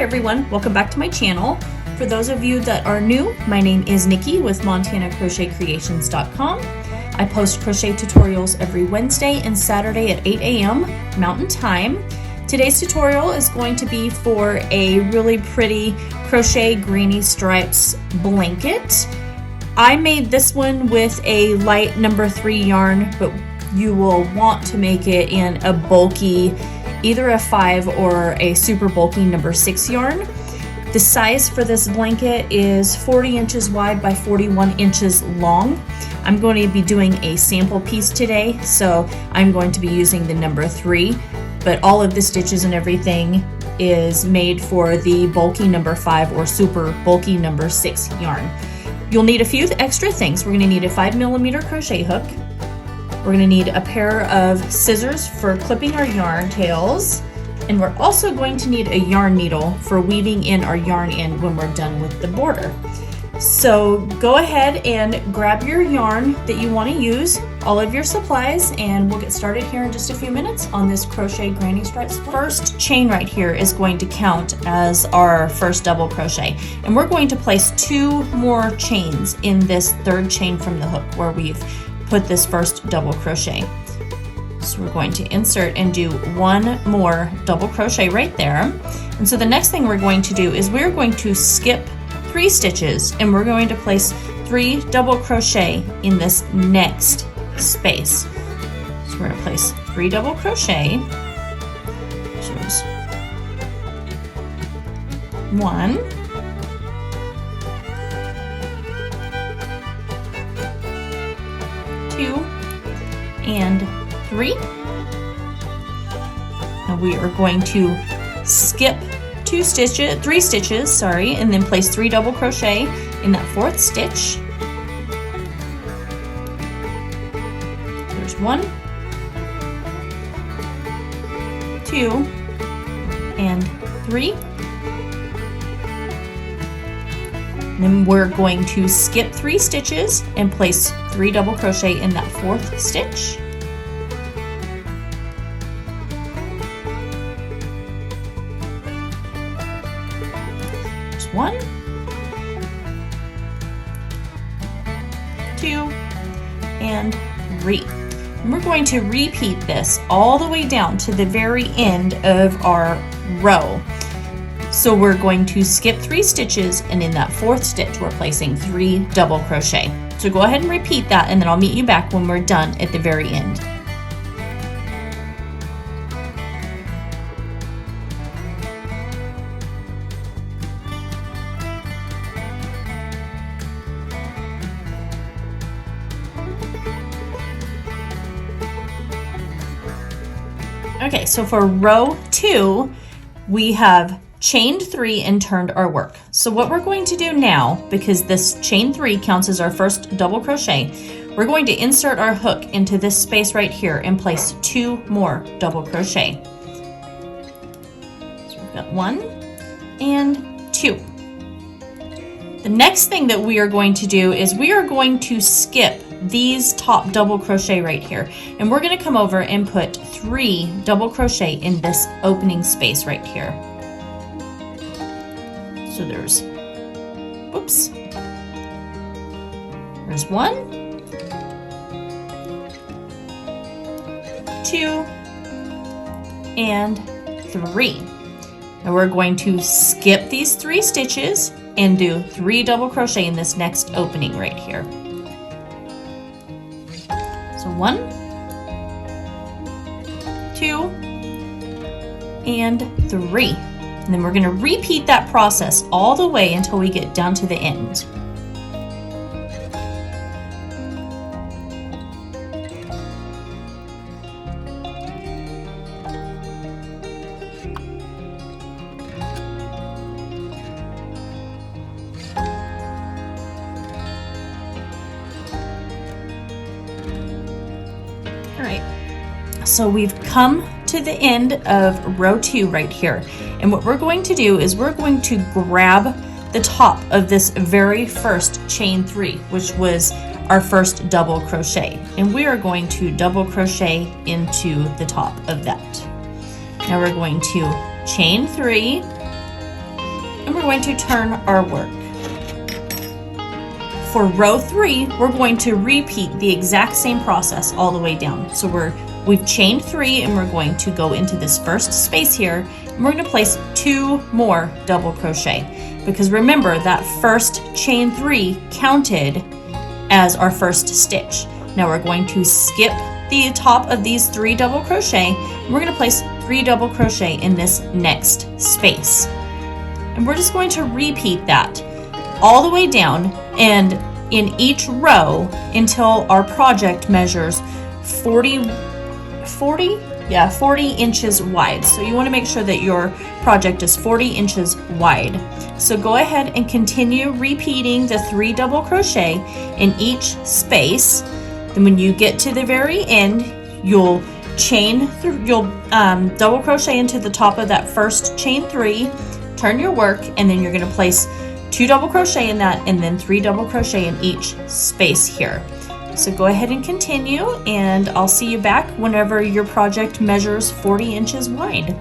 Hi everyone, welcome back to my channel. For those of you that are new, my name is Nikki with MontanaCrochetCreations.com. I post crochet tutorials every Wednesday and Saturday at 8 a.m. Mountain Time. Today's tutorial is going to be for a really pretty crochet granny stripes blanket. I made this one with a light number 3 yarn, but you will want to make it in a bulky, either a 5 or a super bulky number 6 yarn. The size for this blanket is 40 inches wide by 41 inches long. I'm going to be doing a sample piece today, so I'm going to be using the number 3, but all of the stitches and everything is made for the bulky number 5 or super bulky number 6 yarn. You'll need a few extra things. We're going to need a 5mm crochet hook. We're going to need a pair of scissors for clipping our yarn tails, and we're also going to need a yarn needle for weaving in our yarn in when we're done with the border. So go ahead and grab your yarn that you want to use, all of your supplies, and we'll get started here in just a few minutes on this crochet granny stripes. First chain right here is going to count as our first double crochet, and we're going to place 2 more chains in this 3rd chain from the hook where we've put this first double crochet. So we're going to insert and do 1 more double crochet right there. And so the next thing we're going to do is we're going to skip 3 stitches, and we're going to place 3 double crochet in this next space. So we're going to place 3 double crochet. So there's 1, 2, and 3. Now we are going to skip 3 stitches, and then place 3 double crochet in that 4th stitch. There's 1, 2, and 3. Then we're going to skip 3 stitches and place 3 double crochet in that 4th stitch. There's 1, 2, and 3. And we're going to repeat this all the way down to the very end of our row. So we're going to skip 3 stitches, and in that 4th stitch we're placing 3 double crochet. So go ahead and repeat that, and then I'll meet you back when we're done at the very end. Okay, so for row 2, we have chained 3 and turned our work. So what we're going to do now, because this chain 3 counts as our first double crochet, we're going to insert our hook into this space right here and place 2 more double crochet. So we've got 1 and 2. The next thing that we are going to do is we are going to skip these top double crochet right here, and we're going to come over and put 3 double crochet in this opening space right here. So there's 1, 2, and 3. Now we're going to skip these 3 stitches and do 3 double crochet in this next opening right here. So 1, 2, and 3. And then we're going to repeat that process all the way until we get down to the end. All right, so we've come to the end of row 2 right here, and what we're going to do is we're going to grab the top of this very first chain 3, which was our first double crochet, and we are going to double crochet into the top of that. Now we're going to chain 3, and we're going to turn our work. For row 3, we're going to repeat the exact same process all the way down. So we've chained 3 and we're going to go into this first space here and we're going to place 2 more double crochet, because remember that first chain 3 counted as our first stitch. Now we're going to skip the top of these 3 double crochet and we're going to place 3 double crochet in this next space. And we're just going to repeat that all the way down and in each row until our project measures 40 inches wide. So you want to make sure that your project is 40 inches wide. So go ahead and continue repeating the 3 double crochet in each space. Then when you get to the very end, you'll double crochet into the top of that first chain 3, turn your work, and then you're going to place 2 double crochet in that and then 3 double crochet in each space here. So go ahead and continue, and I'll see you back whenever your project measures 40 inches wide.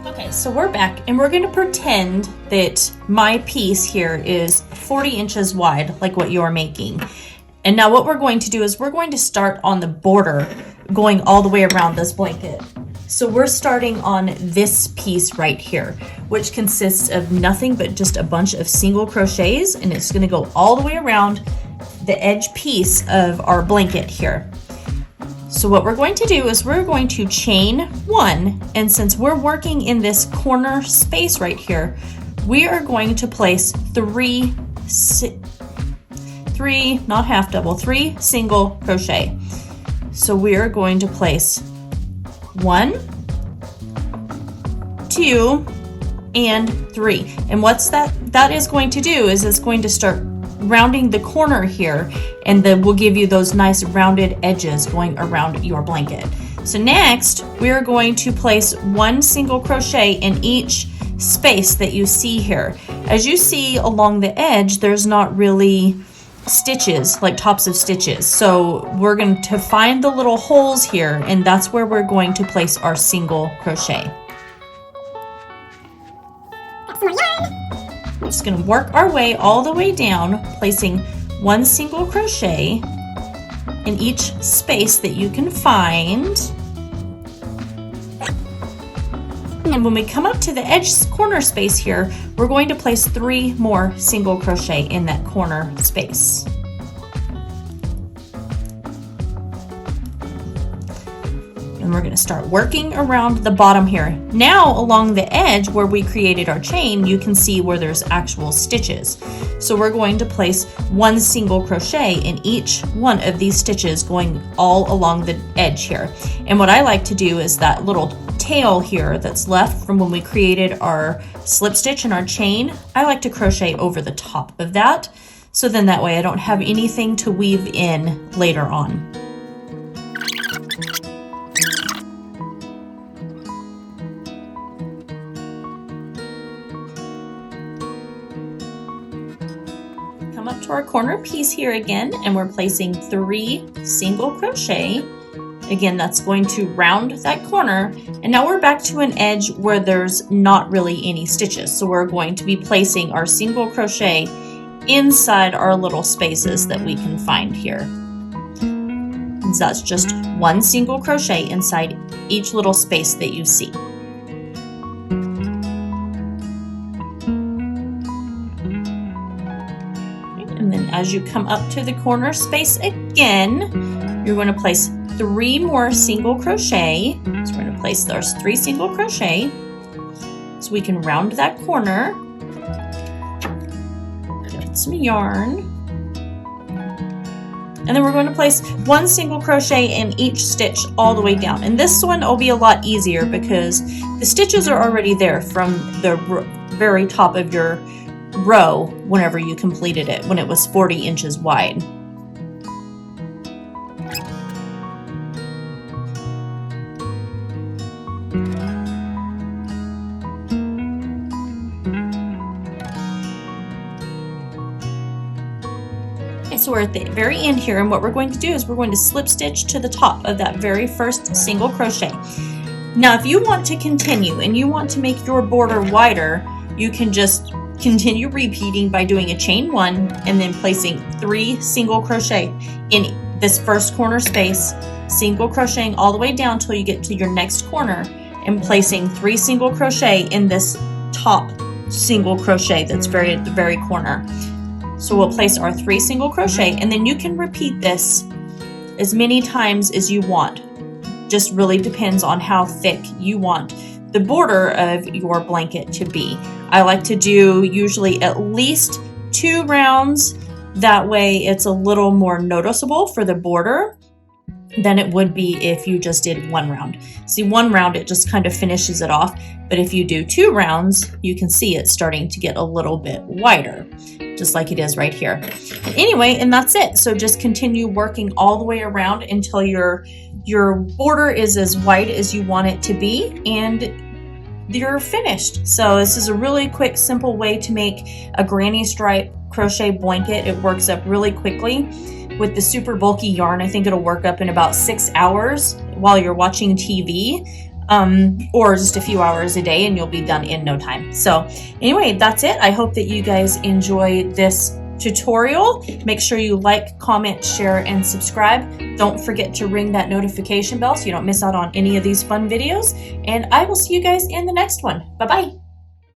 Okay, so we're back and we're going to pretend that my piece here is 40 inches wide, like what you're making. And now what we're going to do is we're going to start on the border, going all the way around this blanket. So we're starting on this piece right here, which consists of nothing but just a bunch of single crochets, and it's going to go all the way around the edge piece of our blanket here. So what we're going to do is we're going to chain 1, and since we're working in this corner space right here, we are going to place 3 not half double, 3 single crochet. So we are going to place 1, 2, and 3. And what's that is going to do is it's going to start rounding the corner here, and then we'll give you those nice rounded edges going around your blanket. So next we are going to place 1 single crochet in each space that you see here. As you see along the edge, there's not really stitches, like tops of stitches. So we're going to find the little holes here, and that's where we're going to place our single crochet. We're just going to work our way all the way down, placing 1 single crochet in each space that you can find. And when we come up to the edge corner space here, we're going to place 3 more single crochet in that corner space. And we're going to start working around the bottom here. Now along the edge where we created our chain, you can see where there's actual stitches. So we're going to place 1 single crochet in each one of these stitches going all along the edge here. And what I like to do is that little tail here that's left from when we created our slip stitch and our chain, I like to crochet over the top of that. So then that way I don't have anything to weave in later on. Come up to our corner piece here again, and we're placing 3 single crochet. Again, that's going to round that corner. And now we're back to an edge where there's not really any stitches. So we're going to be placing our single crochet inside our little spaces that we can find here. And so that's just 1 single crochet inside each little space that you see. And then as you come up to the corner space again, you're going to place 3 more single crochet. So we're going to place those 3 single crochet so we can round that corner. Get some yarn. And then we're going to place 1 single crochet in each stitch all the way down. And this one will be a lot easier because the stitches are already there from the very top of your row whenever you completed it, when it was 40 inches wide. so we're at the very end here, and what we're going to do is we're going to slip stitch to the top of that very first single crochet. Now if you want to continue and you want to make your border wider, you can just continue repeating by doing a chain 1 and then placing 3 single crochet in this first corner space, single crocheting all the way down till you get to your next corner, and placing 3 single crochet in this top single crochet that's at the very corner. So we'll place our 3 single crochet, and then you can repeat this as many times as you want. Just really depends on how thick you want the border of your blanket to be. I like to do usually at least 2 rounds. That way it's a little more noticeable for the border than it would be if you just did 1 round. See, 1 round, it just kind of finishes it off. But if you do 2 rounds, you can see it starting to get a little bit wider, just like it is right here. Anyway, and that's it. So just continue working all the way around until your border is as wide as you want it to be, and you're finished. So this is a really quick, simple way to make a granny stripe crochet blanket. It works up really quickly. With the super bulky yarn, I think it'll work up in about 6 hours while you're watching TV, or just a few hours a day, and you'll be done in no time. So anyway, that's it. I hope that you guys enjoy this tutorial. Make sure you like, comment, share, and subscribe. Don't forget to ring that notification bell so you don't miss out on any of these fun videos. And I will see you guys in the next one. Bye-bye.